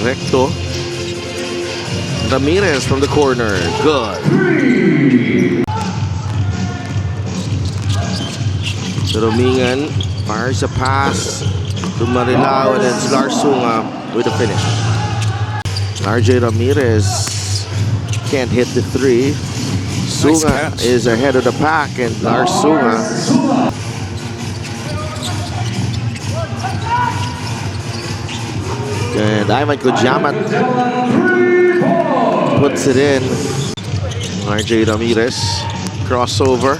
Recto. Ramirez from the corner. Good. Romingan fires a pass to Marilao, and then Larsunga with the finish. RJ Ramirez can't hit the three. Sunga is ahead of the pack, and Larsunga and Ivan Kujamat puts it in. RJ Ramirez crossover.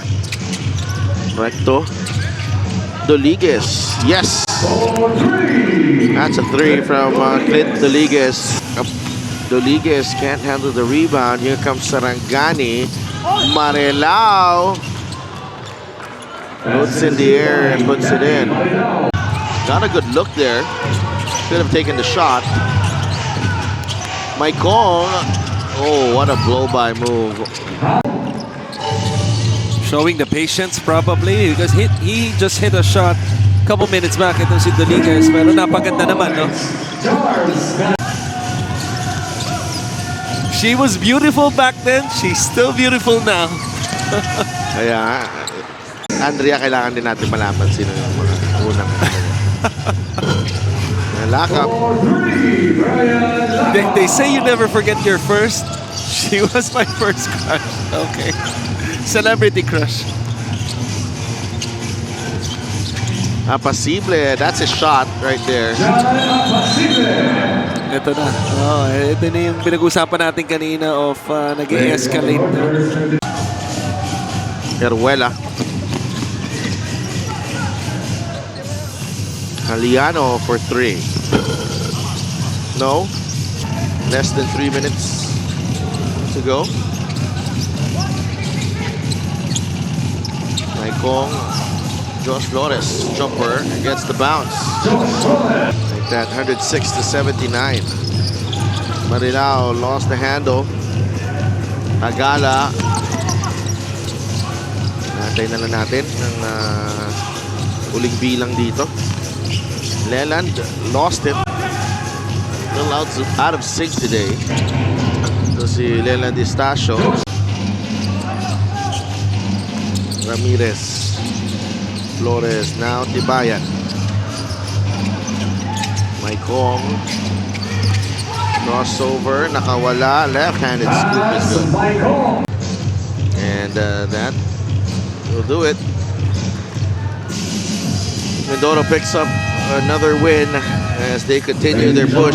Recto. Doliges. Yes. That's a three from Clint Doliges. Doliges can't handle the rebound. Here comes Sarangani. Marilao floats in the air and puts it in. Got a good look there. Could have taken the shot. Maikong. Oh, what a blow-by move. Showing the patience probably because he just hit a shot a couple minutes back. Ito si Doliges, pero napaganda naman, no? She was beautiful back then. She's still beautiful now. Kaya, Andrea, kailangan din natin malaman sino yung mga unang lakap. They say you never forget your first. She was my first crush. Okay. Celebrity crush. Apasible. That's a shot right there. Ito na. Oh, ito na yung pinag-usapan natin kanina of nag-escalate na. Heruela. Aliano for three. No. Less than 3 minutes to go. Maikong. Josh Flores. Jumper. Gets the bounce. Like that. 106-79. Marilao lost the handle. Agala. Natay na lang natin ng uling bilang dito. Leland lost it. A little out of sync today. So si Leland Estacio. Ramirez. Flores. Now Tibayan. Maikong. Crossover. Nakawala. Left-handed scoop is good. And that will do it. Mindoro picks up another win as they continue their push.